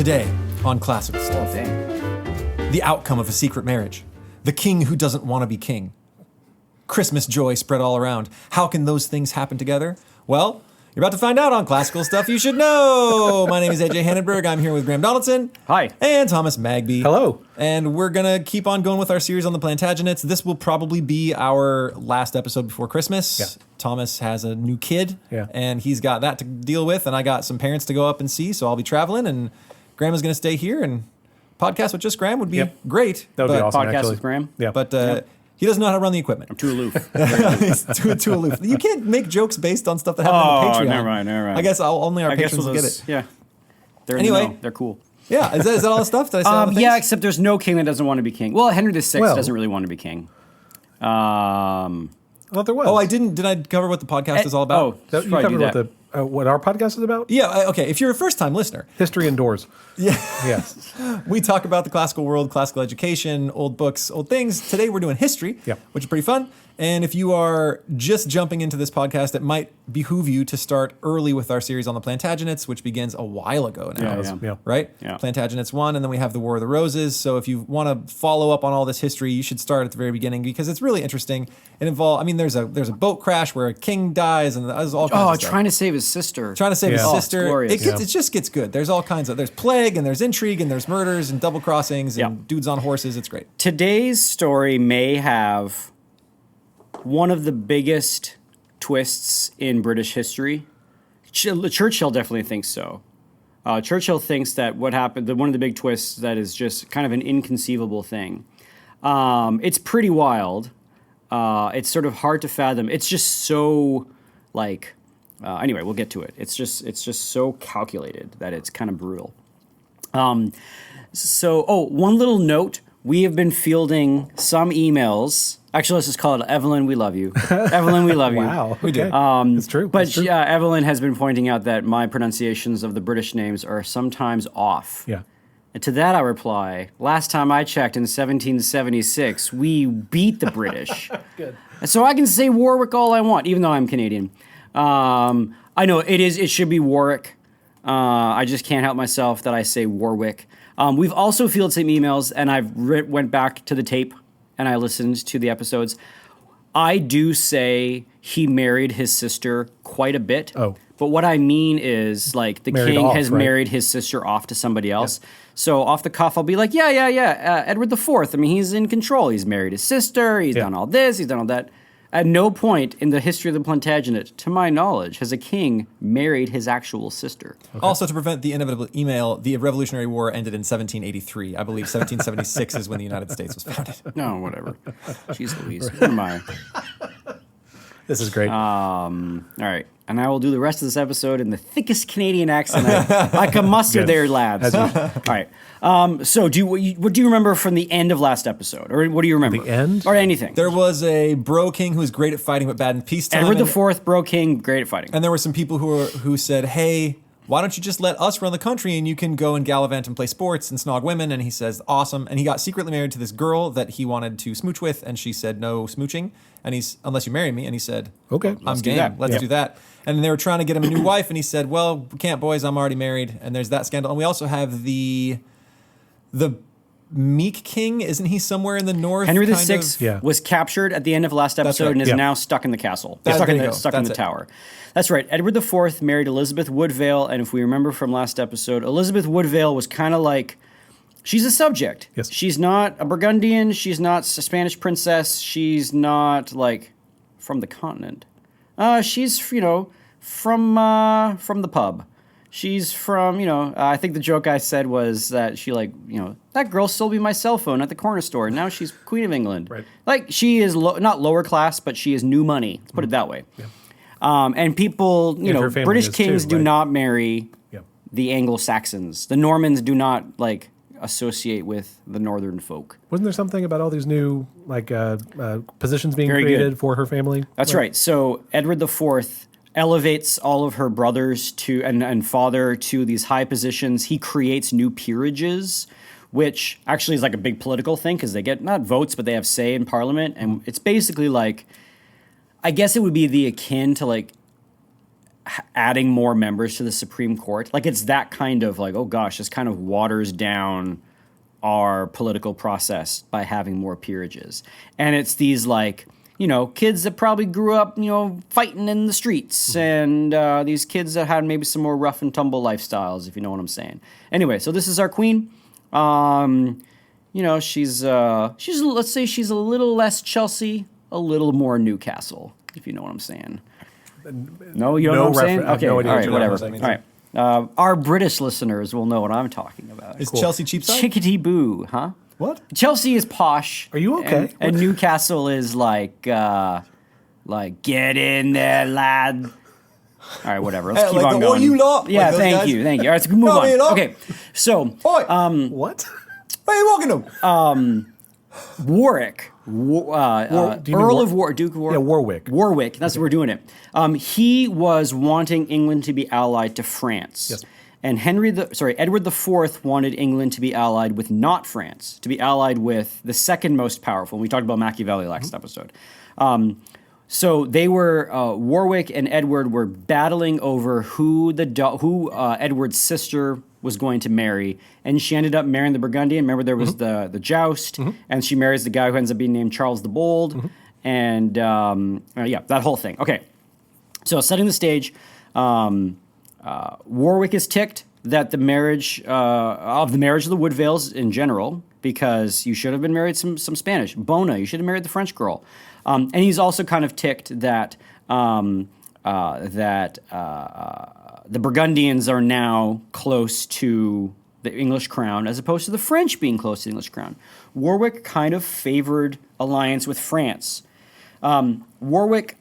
Today on Classical Stuff, Oh, dang. the outcome of a secret marriage, the king who doesn't want to be king, Christmas joy spread all around. How can those things happen together? Well, you're about to find out on Classical Stuff You Should Know. My name is AJ Hannenberg. I'm here with Graeme Donaldson. Hi. And Thomas Magby. Hello. And we're going to keep on going with our series on the Plantagenets. This will probably be our last episode before Christmas. Yeah. Thomas has a new kid, Yeah. and he's got that to deal with, and I got some parents to go up and see, so I'll be traveling, and Graeme is going to stay here, and podcast with just Graeme would be Yep. great. That would be but- awesome, Podcast actually. with Graeme? Yeah. But he doesn't know how to run the equipment. Too aloof. He's too aloof. You can't make jokes based on stuff that happened on Patreon. never mind. I guess only our I guess patrons we'll will just, get it. yeah. They're Anyway. in the know. They're cool. Yeah, is that all the stuff? Did I say all the things? Yeah, except there's no king that doesn't want to be king. Well, Henry VI Well- doesn't really want to be king. I thought there was. Oh, I didn't. Did I cover what the podcast is all about? Oh, You should probably covered do that. what our podcast is about? Yeah, okay. If you're a first-time listener, History indoors. yeah, Yes. we talk about the classical world, classical education, old books, old things. Today we're doing history, Yeah. which is pretty fun. And if you are just jumping into this podcast, it might behoove you to start early with our series on the Plantagenets, which begins a while ago now. Yeah. Right? Yeah. Plantagenets 1, and then we have the War of the Roses. So if you want to follow up on all this history, you should start at the very beginning because it's really interesting. It involves, I mean, there's a boat crash where a king dies, and there's all kinds Oh, of stuff. trying to save his sister. Trying to save his Yeah. Oh, it's sister. glorious. It just gets good. There's all kinds of, there's plague, and there's intrigue, and there's murders, and double crossings, and Yeah. dudes on horses. It's great. Today's story may have one of the biggest twists in British history. Churchill definitely thinks so. Churchill thinks that what happened, one of the big twists that is just kind of an inconceivable thing. It's pretty wild. It's sort of hard to fathom. It's just so like. Anyway, we'll get to it. It's just so calculated that it's kind of brutal. One little note. We have been fielding some emails. Actually, let's just call it Evelyn, we love you. Evelyn, we love you. Wow. We do. It's true. But It's true. Evelyn has been pointing out that my pronunciations of the British names are sometimes off. Yeah. And to that I reply, last time I checked in 1776, we beat the British. Good. And so I can say Warwick all I want, even though I'm Canadian. I know it should be Warwick. I just can't help myself that I say Warwick. We've also fielded some emails, and I've went back to the tape, and I listened to the episodes. I do say he married his sister quite a bit. Oh. But what I mean is, like, the Married king off, has right? married his sister off to somebody else. So off the cuff, I'll be like, yeah. Edward IV, I mean, he's in control. He's married his sister. He's done all this. He's done all that. At no point in the history of the Plantagenet, to my knowledge, has a king married his actual sister. Also, to prevent the inevitable email, the Revolutionary War ended in 1783. I believe 1776 is when the United States was founded. No, whatever. Jeez Louise. What am I? This is great. All right. And I will do the rest of this episode in the thickest Canadian accent I can muster Good. there, lads. All right. So what do you remember from the end of last episode? Or what do you remember? The end? Or anything. There was a bro king who was great at fighting but bad in peacetime. Edward and- IV, bro king, great at fighting. And there were some people who said, hey, why don't you just let us run the country and you can go and gallivant and play sports and snog women? And he says, awesome. And he got secretly married to this girl that he wanted to smooch with. And she said, no smooching. And he's, unless you marry me. And he said, Okay. I'm do game. that. Let's Yeah. do that. And they were trying to get him a new wife. And he said, well, we can't, boys. I'm already married. And there's that scandal. And we also have the Meek King. Isn't he somewhere in the north? Henry kind VI of? Yeah. was captured at the end of last episode right. and is Yeah. now stuck in the castle. There stuck in you the, go. stuck in That's the it. tower. That's right. Edward IV married Elizabeth Woodvale, and if we remember from last episode, Elizabeth Woodvale was kind of like, she's a subject. Yes. She's not a Burgundian. She's not a Spanish princess. She's not like from the continent. She's from the pub. She's from, I think the joke I said was that she that girl sold me my cell phone at the corner store, and now she's Queen of England. Right. Like, she is not lower class, but she is new money. Let's put it that way. Yeah. And people, her family British is kings too, do right? not marry Yeah. the Anglo-Saxons. The Normans do not, associate with the northern folk. Wasn't there something about all these new positions being Very created good. for her family? That's right. So Edward IV elevates all of her brothers to and father to these high positions. He creates new peerages, which actually is like a big political thing because they get not votes, but they have say in Parliament. And it's basically like, I guess it would be the akin to like adding more members to the Supreme Court. Like, it's that kind of like, oh gosh, this kind of waters down our political process by having more peerages. And it's these like, you know, kids that probably grew up, you know, fighting in the streets, and these kids that had maybe some more rough and tumble lifestyles, if you know what I'm saying. Anyway, so this is our queen. You know, she's let's say she's a little less Chelsea, a little more Newcastle, if you know what I'm saying. No, you don't know what I'm saying? Okay, no idea all right, what whatever. that means. All right. Our British listeners will know what I'm talking about. Is Chelsea cheapside? Chickadee boo, huh? What? Chelsea is posh. Are you okay? And Newcastle is like get in there, lad. All right, whatever. Let's keep on the going. you lot. Yeah, Like those thank guys. you. All right, so we move Come here, on. lot. Okay, so Oi, What? where are you walking to? Warwick, do you mean Earl of Warwick, Duke of Warwick. Yeah, Warwick. Warwick. That's what we're doing it. He was wanting England to be allied to France. Yes. And Edward IV wanted England to be allied with not France, to be allied with the second most powerful. And we talked about Machiavelli last episode. So they were Warwick and Edward were battling over who Edward's sister was going to marry, and she ended up marrying the Burgundian. Remember, there was the joust, and she marries the guy who ends up being named Charles the Bold, and that whole thing. Okay, so setting the stage. Warwick is ticked that the marriage of the Woodvales in general, because you should have been married some Spanish. Bona, you should have married the French girl. And he's also kind of ticked that the Burgundians are now close to the English crown as opposed to the French being close to the English crown. Warwick kind of favored alliance with France. Warwick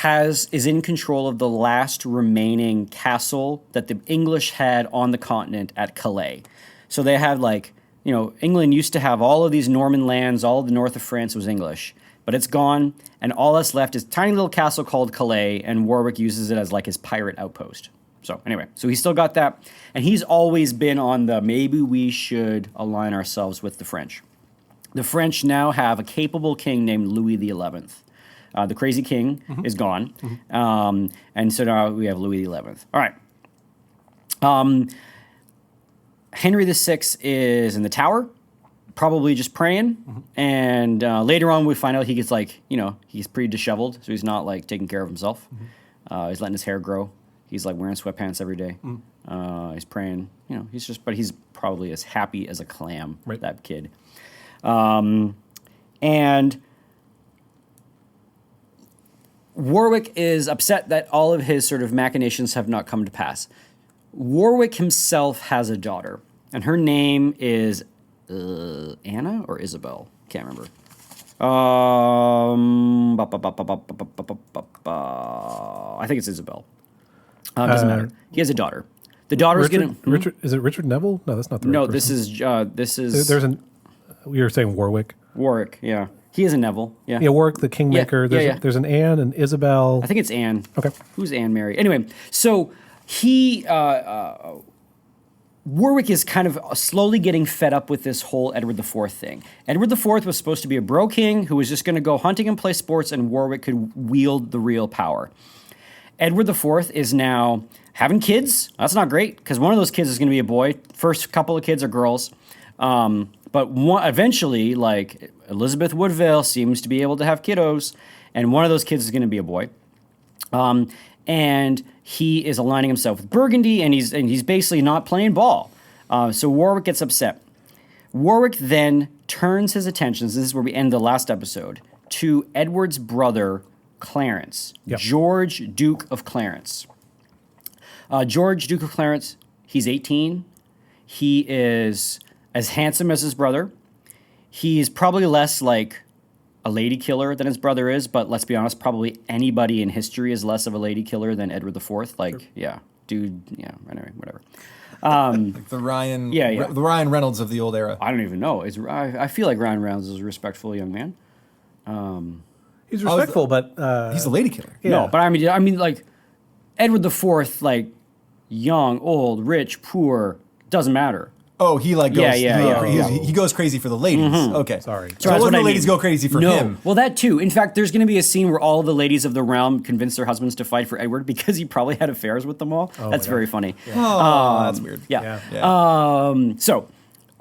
is in control of the last remaining castle that the English had on the continent at Calais. So they had England used to have all of these Norman lands, all of the north of France was English, but it's gone, and all that's left is a tiny little castle called Calais, and Warwick uses it as like his pirate outpost. So anyway, so he's still got that, and he's always been on the maybe we should align ourselves with the French. The French now have a capable king named Louis XI. The crazy king is gone, and so now we have Louis XI. All right. Henry VI is in the Tower, probably just praying, and later on we find out he gets he's pretty disheveled, so he's not taking care of himself. He's letting his hair grow. He's wearing sweatpants every day. He's praying. But he's probably as happy as a clam. Right. That kid, and Warwick is upset that all of his sort of machinations have not come to pass. Warwick himself has a daughter, and her name is Anna or Isabel? Can't remember. I think it's Isabel. Doesn't matter. He has a daughter. The daughter's Richard. Is it Richard Neville? No, that's not the right No, person. this is There's an. You were saying Warwick. Warwick. Yeah, he is a Neville. Yeah. Yeah, Warwick the Kingmaker. Yeah. There's an Anne and Isabel. I think it's Anne. Okay. Who's Anne Mary? Anyway, so Warwick is kind of slowly getting fed up with this whole Edward IV thing. Edward IV was supposed to be a bro king who was just going to go hunting and play sports, and Warwick could wield the real power. Edward IV is now having kids. That's not great, because one of those kids is going to be a boy. First couple of kids are girls. But eventually, Elizabeth Woodvale seems to be able to have kiddos, and one of those kids is going to be a boy. And he is aligning himself with Burgundy, and he's basically not playing ball. So Warwick gets upset. Warwick then turns his attentions, this is where we end the last episode, to Edward's brother, Clarence. Yep. George, Duke of Clarence. George, Duke of Clarence, he's 18. He is as handsome as his brother. He's probably less like a lady killer than his brother is, but let's be honest, probably anybody in history is less of a lady killer than Edward IV. Anyway, whatever. The Ryan, Yeah. the Ryan Reynolds of the old era. I don't even know. I feel like Ryan Reynolds is a respectful young man. He's respectful, but He's a lady killer. yeah. No, but I mean, Edward IV, young, old, rich, poor, doesn't matter. Oh, he like goes. Yeah. He goes crazy for the ladies. Okay, Sorry. So it wasn't the ladies go crazy for him. Well, that too. In fact, there's going to be a scene where all the ladies of the realm convince their husbands to fight for Edward because he probably had affairs with them all. That's very funny. Oh, that's weird. Yeah.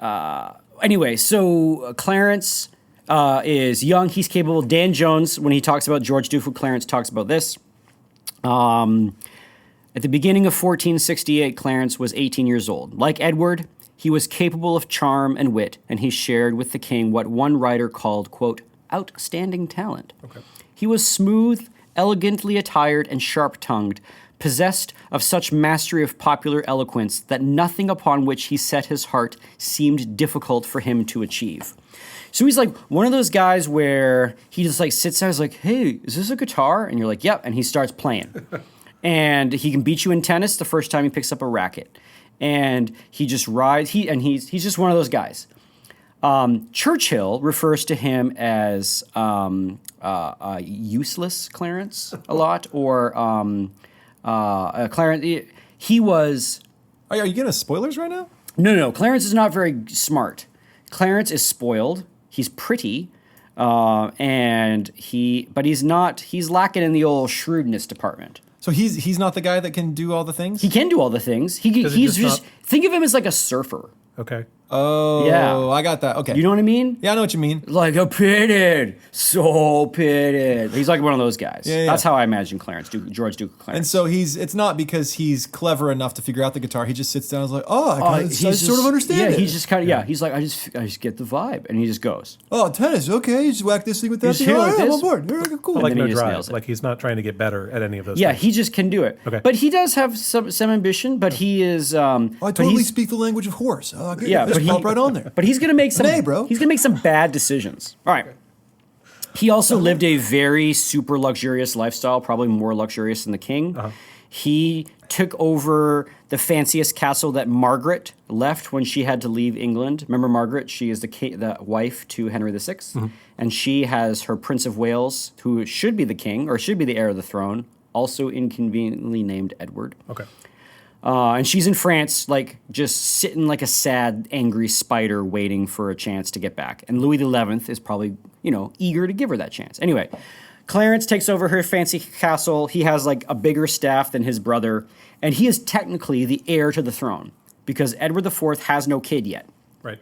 Yeah. Anyway, so Clarence is young. He's capable. Dan Jones, when he talks about George Duke of Clarence, talks about this. At the beginning of 1468, Clarence was 18 years old. Like Edward, he was capable of charm and wit, and he shared with the king what one writer called, quote, outstanding talent. Okay. He was smooth, elegantly attired, and sharp-tongued, possessed of such mastery of popular eloquence that nothing upon which he set his heart seemed difficult for him to achieve. So he's like one of those guys where he just like sits there, he's like, hey, is this a guitar? And you're like, yep, and he starts playing. And he can beat you in tennis the first time he picks up a racket. And he just rides, he's just one of those guys. Churchill refers to him as useless Clarence a lot, or Clarence. He was. Are you getting us spoilers right now? No. Clarence is not very smart. Clarence is spoiled. He's pretty, but he's not. He's lacking in the old shrewdness department. So he's not the guy that can do all the things? He can do all the things. He's just think of him as like a surfer. Okay. Oh, yeah. I got that. Okay. You know what I mean? Yeah, I know what you mean. Like a pitted, so pitted. He's like one of those guys. Yeah. That's how I imagine Clarence, George Duke of Clarence. And so it's not because he's clever enough to figure out the guitar. He just sits down and is like, I sort of understand it. Yeah, he's just kind of, he's like, I just get the vibe. And he just goes. Oh, tennis, okay. You just whack this thing with that thing. hit it Oh, with yeah, I'm this. on board. Yeah, okay, cool. Like then no he just drive. nails it. Like he's not trying to get better at any of those Yeah, things. he just can do it. Okay. But he does have some ambition, but he is... I totally speak the language of horse. Oh, okay. Yeah, Just pop right on there. But he's going to make some... Hey, bro. He's going to make some bad decisions. All right. He also lived a very super luxurious lifestyle, probably more luxurious than the king. He took over the fanciest castle that Margaret left when she had to leave England. Remember Margaret? She is the wife to Henry VI. And she has her Prince of Wales, who should be the king, or should be the heir of the throne, also inconveniently named Edward. Okay. And she's in France, like, just sitting like a sad, angry spider waiting for a chance to get back. And Louis XI is probably, eager to give her that chance. Anyway, Clarence takes over her fancy castle. He has, like, a bigger staff than his brother. And he is technically the heir to the throne because Edward IV has no kid yet. Right.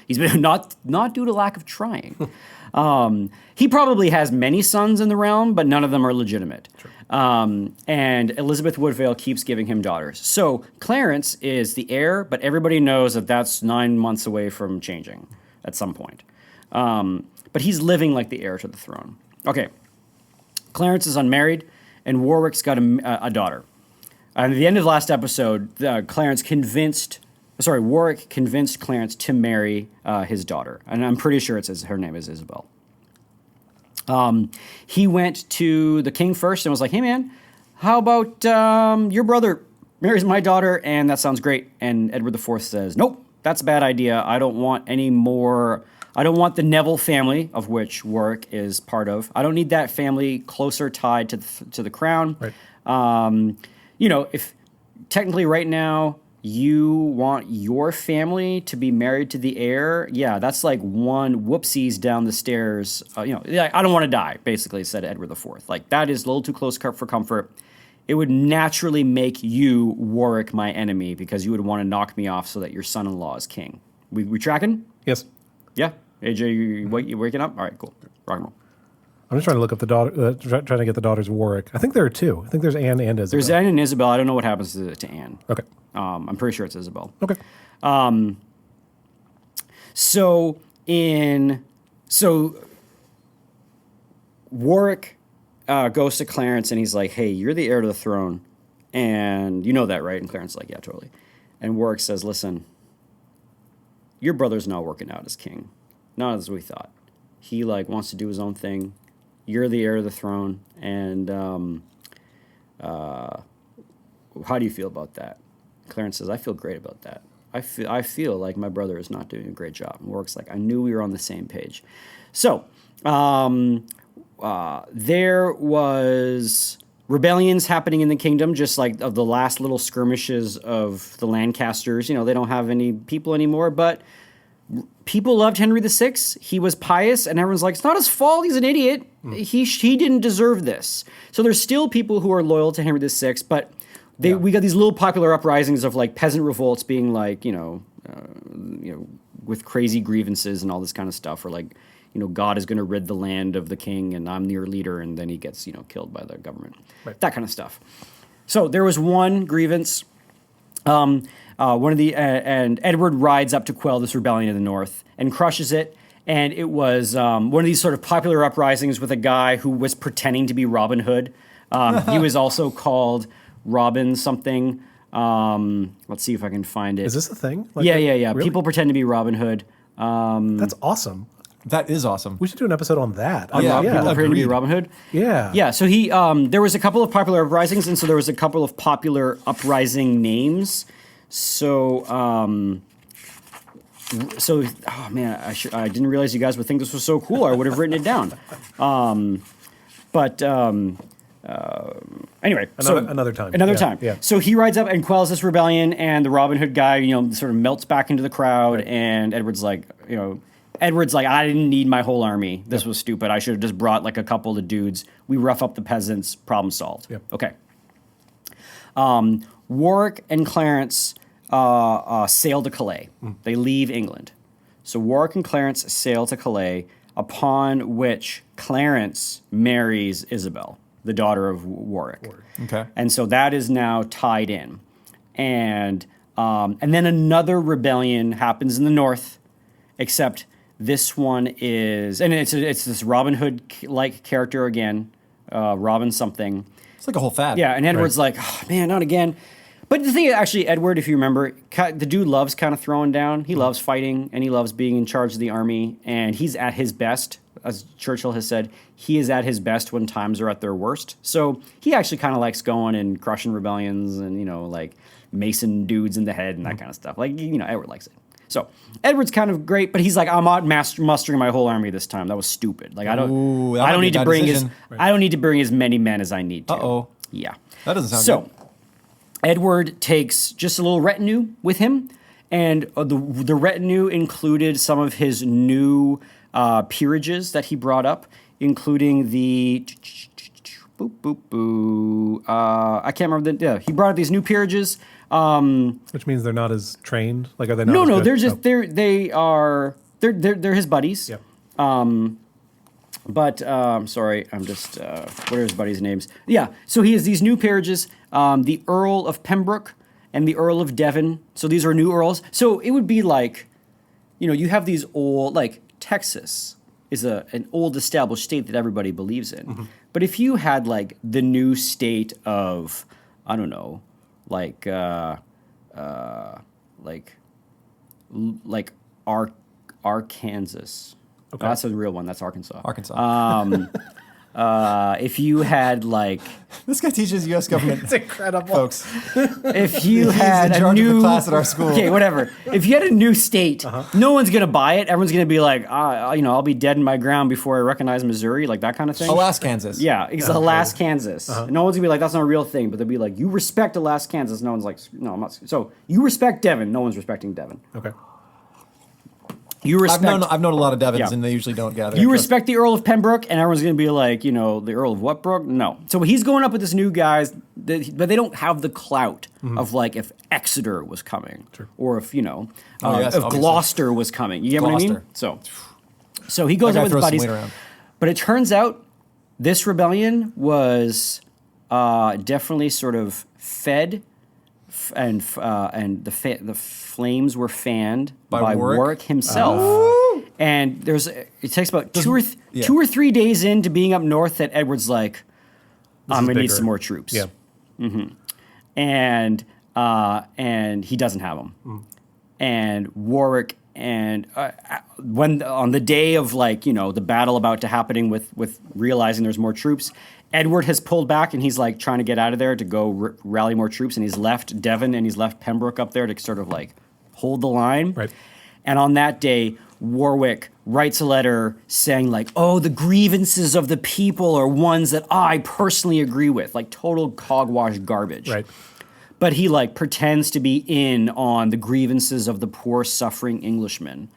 He's been not due to lack of trying. He probably has many sons in the realm, but none of them are legitimate. Sure. And Elizabeth Woodvale keeps giving him daughters. So Clarence is the heir, but everybody knows that that's 9 months away from changing at some point. But he's living like the heir to the throne. Okay. Clarence is unmarried, and Warwick's got a daughter. And at the end of the last episode, Warwick convinced Clarence to marry his daughter. And I'm pretty sure her name is Isabel. He went to the king first and was like, hey, man, how about your brother marries my daughter? And that sounds great. And Edward IV says, nope, that's a bad idea. I don't want any more. I don't want the Neville family, of which Warwick is part of. I don't need that family closer tied to the crown. Right. If technically right now you want your family to be married to the heir, yeah, that's like one whoopsies down the stairs. I don't want to die, basically, said Edward IV. Like, that is a little too close for comfort. It would naturally make you, Warwick, my enemy, because you would want to knock me off so that your son-in-law is king. We tracking? Yes. Yeah. AJ, you waking up? All right, cool. Rock and roll. I'm just trying to look up the daughter, trying to get the daughters Warwick. I think there are two. I think there's Anne and Isabel. There's Anne and Isabel. I don't know what happens to Anne. Okay. I'm pretty sure it's Isabel. Okay. So Warwick goes to Clarence and he's like, hey, you're the heir to the throne. And you know that, right? And Clarence is like, yeah, totally. And Warwick says, listen, your brother's not working out as king. Not as we thought. He wants to do his own thing. You're the heir to the throne. And how do you feel about that? Clarence says, I feel great about that. I feel like my brother is not doing a great job. And Warwick's like, I knew we were on the same page. So there was rebellions happening in the kingdom, just like of the last little skirmishes of the Lancasters. You know, they don't have any people anymore, but people loved Henry VI. He was pious, and everyone's like, it's not his fault. He's an idiot. He didn't deserve this. So there's still people who are loyal to Henry VI, but we got these little popular uprisings of like peasant revolts being like, with crazy grievances and all this kind of stuff, or like, God is going to rid the land of the king, and I'm your leader, and then he gets, killed by the government. Right. That kind of stuff. So there was one grievance. And Edward rides up to quell this rebellion in the north and crushes it. And it was one of these sort of popular uprisings with a guy who was pretending to be Robin Hood. He was also called Robin something. Let's see if I can find it. Is this a thing? Like yeah. Really? People pretend to be Robin Hood. That's awesome. That is awesome. We should do an episode on that. People pretending to be Robin Hood. Yeah. Yeah, so he there was a couple of popular uprisings, and so there was a couple of popular uprising names. So, oh man, I didn't realize you guys would think this was so cool. I would have written it down. Anyway, another time. Another time. Yeah. So he rides up and quells this rebellion, and the Robin Hood guy, sort of melts back into the crowd, and Edward's like, I didn't need my whole army. This was stupid. I should have just brought like a couple of dudes. We rough up the peasants. Problem solved. Yep. Okay. Warwick and Clarence sail to Calais. They leave England. So Warwick and Clarence sail to Calais, upon which Clarence marries Isabel, the daughter of Warwick. Okay. And so that is now tied in. And then another rebellion happens in the north, except this one is, and it's this Robin Hood-like character again, Robin something. It's like a whole fad. Yeah, and Edward's like, oh, man, not again. But the thing is, actually, Edward, if you remember, the dude loves kind of throwing down. He loves fighting, and he loves being in charge of the army, and he's at his best. As Churchill has said, he is at his best when times are at their worst. So he actually kind of likes going and crushing rebellions and, like macing dudes in the head and that kind of stuff. Like, Edward likes it. So Edward's kind of great, but he's like, I'm not mustering my whole army this time. That was stupid. Like, I don't need to bring I don't need to bring as many men as I need to. Uh-oh. Yeah. That doesn't sound good. So Edward takes just a little retinue with him, and the retinue included some of his new peerages that he brought up, including the I can't remember he brought up these new peerages. Which means they're not as trained. Like, are they not? No, as good? they're just they're his buddies. Yep. Sorry, I'm just what are his buddies' names? Yeah, so he has these new peerages, the Earl of Pembroke and the Earl of Devon. So these are new earls. So it would be like, you have these old, like Texas is an old established state that everybody believes in. Mm-hmm. But if you had like the new state of, I don't know, like Arkansas. Okay. Oh, that's a real one. That's Arkansas. If you had like This guy teaches U.S. government. It's incredible, folks. If you He's had in a charge of new the class at our school. Okay, whatever. If you had a new state, no one's gonna buy it. Everyone's gonna be like, I'll be dead in my ground before I recognize Missouri, like that kind of thing. Alaska, Kansas. Yeah, it's Alaska, Kansas. No one's gonna be like, that's not a real thing. But they'll be like, you respect Alaska, Kansas. No one's like, no, I'm not. So you respect Devon. No one's respecting Devon. Okay. You respect. I've known a lot of Devons, Yeah. and they usually don't gather. You respect the Earl of Pembroke, and everyone's going to be like, the Earl of what Brook? No. So he's going up with this new guys, but they don't have the clout of like if Exeter was coming, or if yes, if obviously. Gloucester was coming. You get what I mean? Gloucester. So he goes That up guy with his throws some buddies, weight around. but it turns out this rebellion was definitely sort of fed, and the flames were fanned by Warwick himself. And it takes about two or 3 days into being up north that Edward's like, I'm gonna need some more troops. Yeah. And he doesn't have them. And Warwick and when on the day of the battle about to happening with realizing there's more troops, Edward has pulled back and he's like trying to get out of there to go rally more troops, and he's left Devon and he's left Pembroke up there to sort of like hold the line. Right. And on that day, Warwick writes a letter saying like, oh, the grievances of the people are ones that I personally agree with, like total hogwash garbage. Right. But he like pretends to be in on the grievances of the poor suffering Englishmen.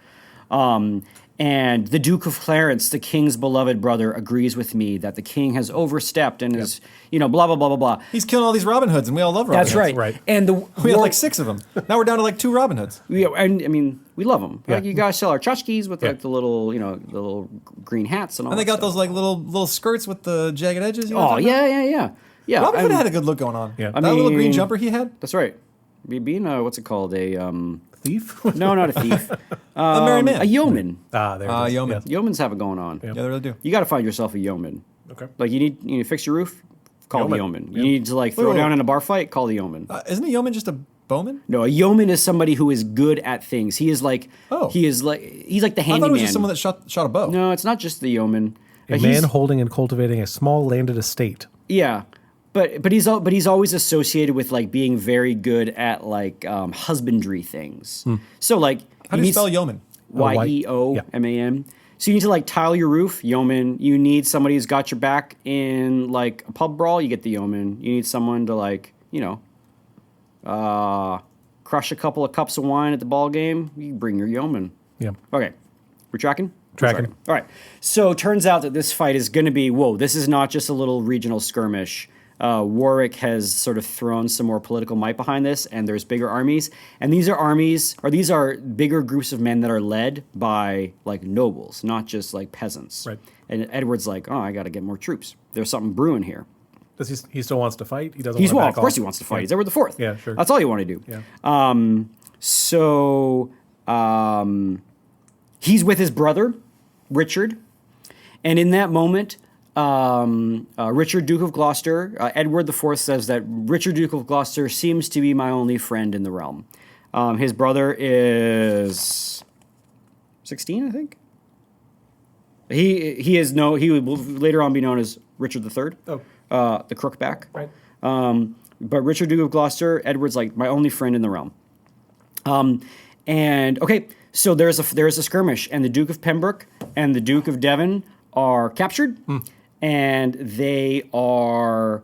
And the Duke of Clarence, the king's beloved brother, agrees with me that the king has overstepped and is, blah, blah, blah, blah, blah. He's killing all these Robin Hoods, and we all love Robin That's Hoods. right. Right. And We had like 6 of them. Now we're down to like 2 Robin Hoods. Yeah, and I mean, we love them. Yeah. Like, you guys sell our tchotchkes with Yeah. like the little, the little green hats and all. And they that got stuff. those like little skirts with the jagged edges. You know what Oh I'm talking about? yeah. Robin Hood I- had a good look going on. Yeah. That I little green mean- jumper he had. That's right. Being what's it called? Thief? No, not a thief. A merry man. A yeoman. There it is. yeoman. Yeah. Yeomans have it going on. Yeah, they really do. You got to find yourself a yeoman. Okay. Like you need to fix your roof, call the Yeoman. yeoman. Yeah. You need to like throw Wait. down in a bar fight, call the yeoman. Isn't a yeoman just a bowman? No, a yeoman is somebody who is good at things. He is like Oh. he's like the I handyman. thought it was just someone that shot a bow. No, it's not just the yeoman. A man holding and cultivating a small landed estate. Yeah, but he's always associated with like being very good at like husbandry things. So like How do you spell yeoman? Yeoman. So you need to like tile your roof, yeoman. You need somebody who's got your back in like a pub brawl, you get the yeoman. You need someone to like crush a couple of cups of wine at the ball game. You bring your yeoman. Yeah. Okay, we're tracking. Tracking. All right. So it turns out that this fight is going to be, this is not just a little regional skirmish. Warwick has sort of thrown some more political might behind this, and there's bigger armies. And these are bigger groups of men that are led by like nobles, not just like peasants. Right. And Edward's like, I got to get more troops. There's something brewing here. Does he still wants to fight? He doesn't. Of want to back course off? he wants to fight. Yeah. He's Edward the Fourth. Yeah, sure. That's all you want to do. Yeah. So he's with his brother, Richard. And in that moment, Richard, Duke of Gloucester, Edward IV says that Richard, Duke of Gloucester, seems to be my only friend in the realm. His brother is 16, I think. He will later on be known as Richard III, the Crookback. Right. But Richard, Duke of Gloucester, Edward's like my only friend in the realm. And okay, so there's a skirmish, and the Duke of Pembroke and the Duke of Devon are captured, and they are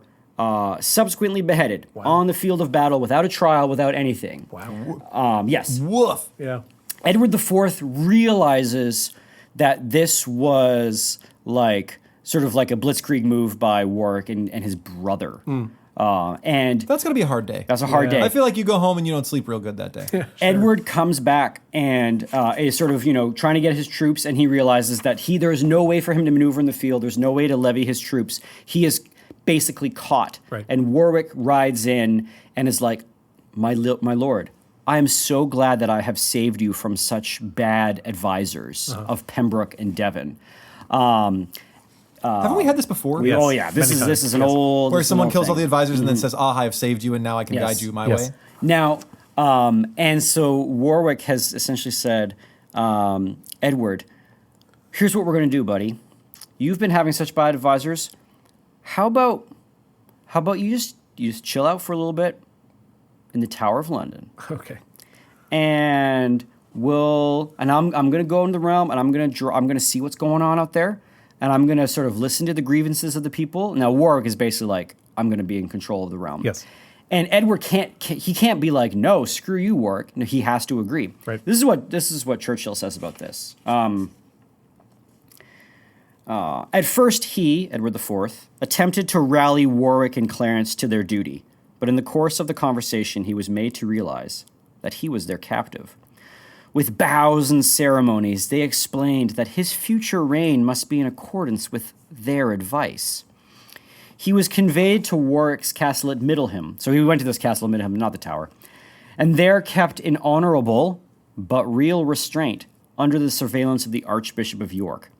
subsequently beheaded on the field of battle without a trial, without anything. Wow. Yes. Woof. Yeah. Edward IV realizes that this was like sort of like a blitzkrieg move by Warwick and his brother. And That's gonna be a hard day. that's a hard day. I feel like you go home and you don't sleep real good that day. Edward comes back and is sort of, trying to get his troops, and he realizes that there's no way for him to maneuver in the field. There's no way to levy his troops. He is basically caught. Right. And Warwick rides in and is like, my lord, I am so glad that I have saved you from such bad advisors of Pembroke and Devon. Haven't we had this before? Yes. Oh yeah, this Many is times. this is an Yes. old Where this is an someone old kills all thing. the advisors and then says, I have saved you and now I can Yes. guide you my Yes. way. Now, and so Warwick has essentially said, Edward, here's what we're going to do, buddy. You've been having such bad advisors. How about you just chill out for a little bit in the Tower of London, Okay. and I'm going to go into the realm, and I'm going to see what's going on out there, and I'm going to sort of listen to the grievances of the people. Now, Warwick is basically like, I'm going to be in control of the realm. Yes. And Edward can't be like, no, screw you, Warwick. No, he has to agree. Right. This is what Churchill says about this. At first, he, Edward IV, attempted to rally Warwick and Clarence to their duty, but in the course of the conversation, he was made to realize that he was their captive. With bows and ceremonies, they explained that his future reign must be in accordance with their advice. He was conveyed to Warwick's castle at Middleham. So he went to this castle at Middleham, not the Tower. And there kept in honorable but real restraint under the surveillance of the Archbishop of York.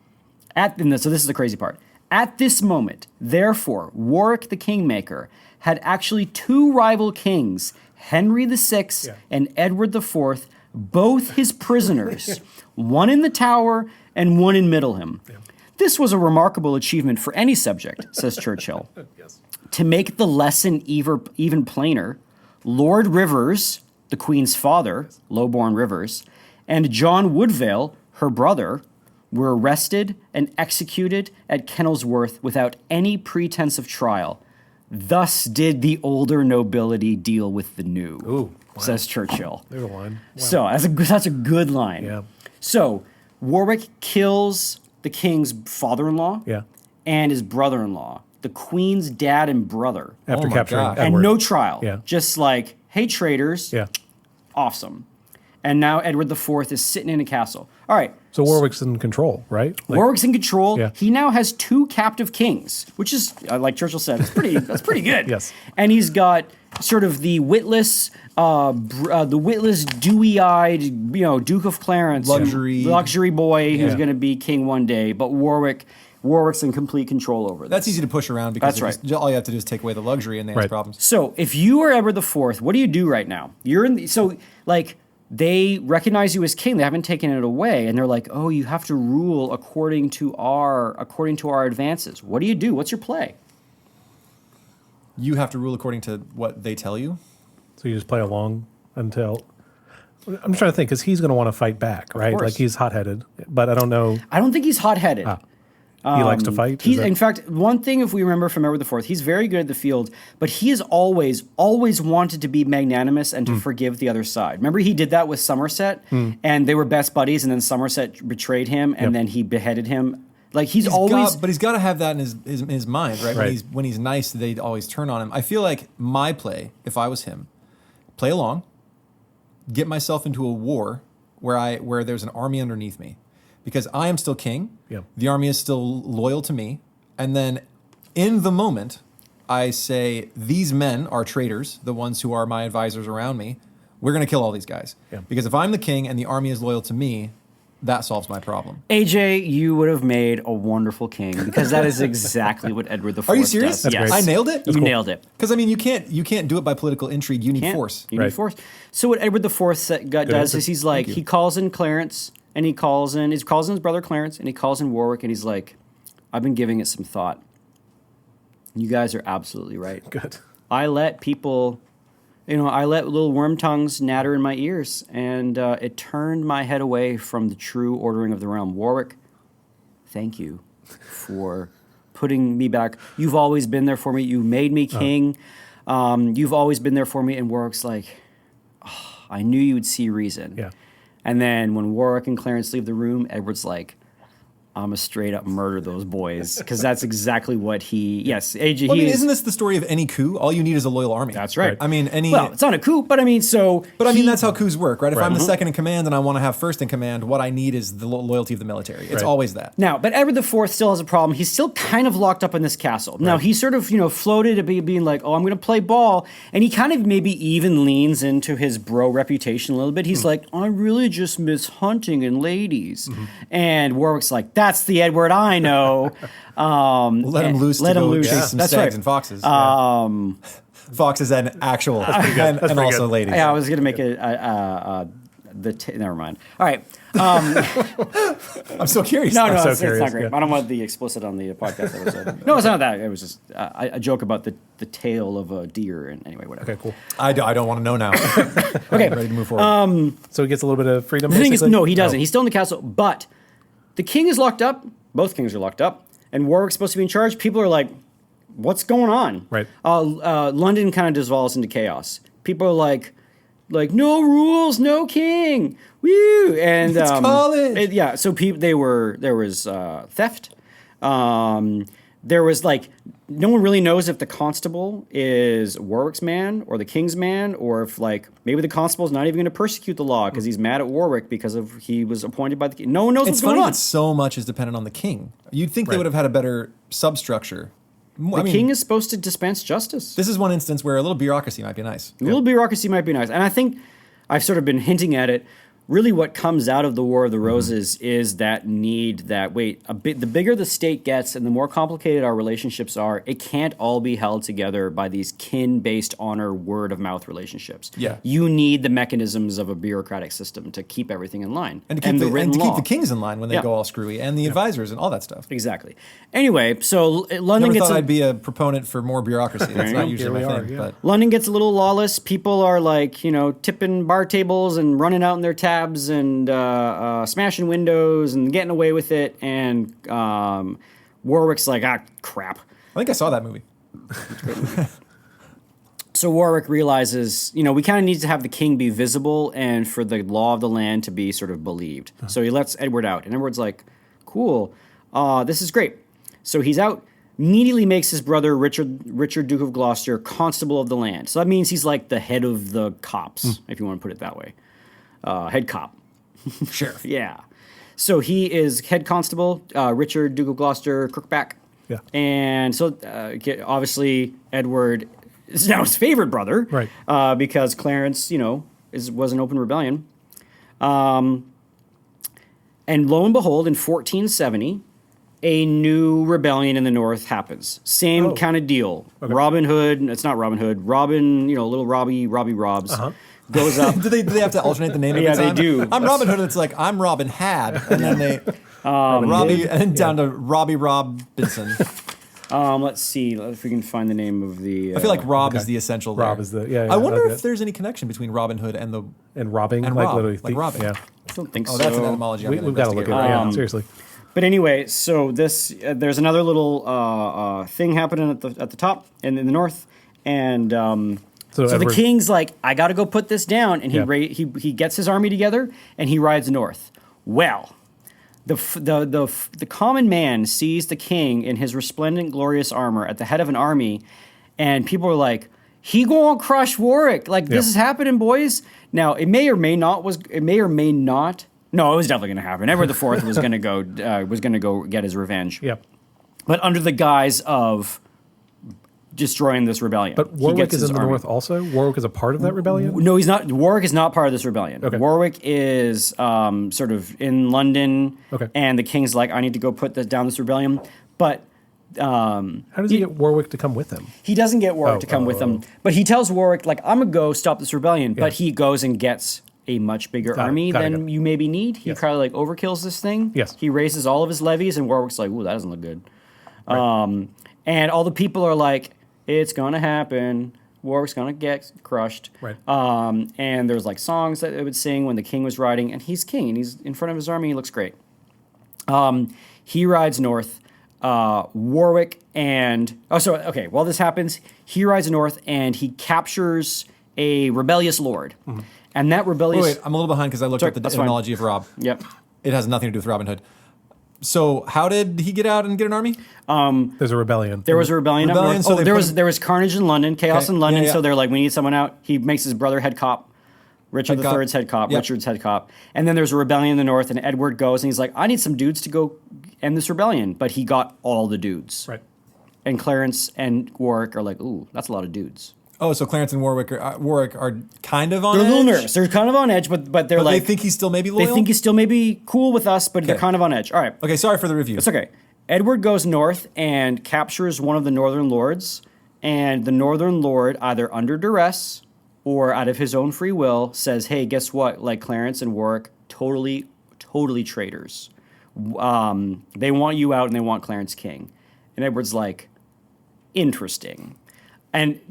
So this is the crazy part. At this moment, therefore, Warwick the Kingmaker had actually 2 rival kings, Henry VI and Edward IV, both his prisoners, one in the Tower and one in Middleham. Yeah. This was a remarkable achievement for any subject, says Churchill. Yes. To make the lesson even plainer, Lord Rivers, the Queen's father, Lowborn Rivers, and John Woodvale, her brother, were arrested and executed at Kenilworth without any pretense of trial. Thus did the older nobility deal with the new, says Churchill. There's a line. Wow. So that's a good line. Yeah. So Warwick kills the king's father-in-law Yeah. and his brother-in-law, the queen's dad and brother. After Oh my capturing gosh. Edward. And no trial. Yeah. Just like, hey, traitors. Yeah. Awesome. And now Edward IV is sitting in a castle. All right. So Warwick's in control, right? Like, Warwick's in control. Yeah. He now has 2 captive kings, which is, like Churchill said, that's pretty good. Yes. And he's got sort of the witless, dewy-eyed, Duke of Clarence, luxury boy who's Yeah. going to be king one day. But Warwick's in complete control over this. That's easy to push around because That's all you have to do is take away the luxury and they have Right. problems. So if you are Edward IV, what do you do right now? You're in they recognize you as king. They haven't taken it away, and they're like, "Oh, you have to rule according to our advances." What do you do? What's your play? You have to rule according to what they tell you. So you just play along until. I'm trying to think because he's going to want to fight back, right? course. Like he's hot-headed, but I don't know. I don't think he's hot-headed. He likes to fight. Is that- In fact, one thing if we remember from Edward IV, he's very good at the field, but he has always wanted to be magnanimous and to forgive the other side. Remember he did that with Somerset, and they were best buddies, and then Somerset betrayed him, and then he beheaded him. Like he's always... But he's got to have that in his mind, right? Right. When he's nice, they always turn on him. I feel like my play, if I was him, play along, get myself into a war where there's an army underneath me. Because I am still king, the army is still loyal to me, and then in the moment, I say, these men are traitors, the ones who are my advisors around me, we're going to kill all these guys. Yeah. Because if I'm the king and the army is loyal to me, that solves my problem. AJ, you would have made a wonderful king because that is exactly what Edward IV Are you serious? does. That's Yes. great. I nailed it? You nailed it. Because, I mean, you can't do it by political intrigue, you need Can't. force. You need Right. force. So what Edward IV does answer. is he's like, he calls in Clarence, and he calls in his brother Clarence, and he calls in Warwick, and he's like, I've been giving it some thought. You guys are absolutely right. Good. I let people, I let little worm tongues natter in my ears, and it turned my head away from the true ordering of the realm. Warwick, thank you for putting me back. You've always been there for me. You made me king. You've always been there for me. And Warwick's like, oh, I knew you would see reason. Yeah. And then when Warwick and Clarence leave the room, Edward's like, I'm a straight up murder those boys because that's exactly what AJ. Well, I mean, isn't this the story of any coup? All you need is a loyal army. That's right. I mean, Well, it's not a coup, but I mean, that's how coups work, right? If Right. I'm the second in command and I want to have first in command, what I need is the loyalty of the military. It's Right. always that. Now, but Edward IV still has a problem. He's still kind of locked up in this castle. Now, he sort of, floated to being like, oh, I'm going to play ball. And he kind of maybe even leans into his bro reputation a little bit. He's like, I really just miss hunting and ladies. And Warwick's like, that's the Edward I know. Let him loose to go chase some That's stags right. and foxes. Foxes and actual, and pretty also good. ladies. Yeah, I was going to make never mind. All right. I'm so curious. No, so it's curious, not great. yeah. I don't want the explicit on the podcast episode. No, it's not that. It was just a joke about the tail of a deer. And anyway, whatever. Okay, cool. I don't want to know now. Okay. I'm ready to move forward. So he gets a little bit of freedom. The thing is, basically? no, he doesn't. He's still in the castle, but the king is locked up. Both kings are locked up, and Warwick's supposed to be in charge. People are like, "What's going on?" Right. London kind of dissolves into chaos. People are like, no rules, no king. Woo! And It's college. yeah. So there was theft. There was no one really knows if the constable is Warwick's man or the king's man, or if maybe the constable is not even going to persecute the law because he's mad at Warwick because he was appointed by the king. No one knows It's what's going funny on. that so much is dependent on the king. You'd think they Right. would have had a better substructure. The king is supposed to dispense justice. This is one instance where a little bureaucracy might be nice. A little bureaucracy might be nice. And I think I've sort of been hinting at it. Really what comes out of the War of the Roses is that need that, the bigger the state gets and the more complicated our relationships are, it can't all be held together by these kin-based honor word-of-mouth relationships. Yeah. You need the mechanisms of a bureaucratic system to keep everything in line. And to keep, written keep law. the kings in line when they Yeah. go all screwy, and the advisors and all that stuff. Exactly. Anyway, so London Never gets thought I'd be a proponent for more bureaucracy. That's you not go. usually Here my we thing. are, yeah. But London gets a little lawless. People are tipping bar tables and running out in their cabs and smashing windows and getting away with it. And Warwick's like, crap. I think I saw that movie. So Warwick realizes, we kind of need to have the king be visible and for the law of the land to be sort of believed. So he lets Edward out. And Edward's like, cool, this is great. So he's out, immediately makes his brother, Richard, Duke of Gloucester, constable of the land. So that means he's like the head of the cops, if you want to put it that way. Head cop. Sheriff. Yeah. So he is head constable, Richard, Duke of Gloucester, Crookback. Yeah. And so obviously Edward is now his favorite brother. Right. Because Clarence, was an open rebellion. And lo and behold, in 1470, a new rebellion in the north happens. Same kind of deal. Okay. Robin Hood, it's not Robin Hood, Robin, little Robbie Robs, goes up. do they have to alternate the name every Yeah, time? they do. I'm Robin Hood, and it's like, I'm Robin Had. And then they, Robbie, and then down to Robbie Robinson. Let's see if we can find the name of the... I feel like Rob is the essential there. Rob is the I wonder if there's any connection between Robin Hood and the... and robbing, and like Rob, literally like thief. robbing. Yeah. I don't think so. Oh, that's an etymology. We've got to look at it. Yeah, seriously. But anyway, so this there's another little thing happening at the top and in the north, and so the king's like, I got to go put this down, and he gets his army together and he rides north. Well, the common man sees the king in his resplendent, glorious armor at the head of an army, and people are like, he gonna crush Warwick. Like this is happening, boys. Now it may or may not. No, it was definitely going to happen. Edward IV was going to go get his revenge. Yep. But under the guise of destroying this rebellion. But Warwick is in the north also? Warwick is a part of that rebellion? No, he's not. Warwick is not part of this rebellion. Okay. Warwick is sort of in London. Okay. And the king's like, I need to go put down this rebellion. But how does he get Warwick to come with him? He doesn't get Warwick to come with him. But he tells Warwick, like, I'm going to go stop this rebellion. But he goes and gets a much bigger army than you maybe need. He kind of like overkills this thing. Yes. He raises all of his levies, and Warwick's like, ooh, that doesn't look good. Right. And all the people are like, it's going to happen. Warwick's going to get crushed. Right. And there's like songs that they would sing when the king was riding, and he's king, and he's in front of his army. He looks great. He rides north. Warwick and... while this happens, he rides north, and he captures a rebellious lord. Mm-hmm. And that rebellious... Wait, I'm a little behind because I looked up the etymology of Rob. Yep. It has nothing to do with Robin Hood. So how did he get out and get an army? There's a rebellion. There was a rebellion up north. So there was carnage in London, chaos in London, Yeah. so they're like, we need someone out. He makes his brother head cop. Richard III's head cop. Yep. Richard's head cop. And then there's a rebellion in the north, and Edward goes, and he's like, I need some dudes to go end this rebellion. But he got all the dudes. Right. And Clarence and Warwick are like, ooh, that's a lot of dudes. Oh, so Clarence and Warwick are kind of on They're edge? a little nervous. They're kind of on edge, but they're like... they think he's still maybe loyal? They think he's still maybe cool with us, but they're kind of on edge. All right. Okay, sorry for the review. It's okay. Edward goes north and captures one of the northern lords, and the northern lord, either under duress or out of his own free will, says, hey, guess what? Like Clarence and Warwick, totally traitors. They want you out and they want Clarence king. And Edward's like, interesting. And,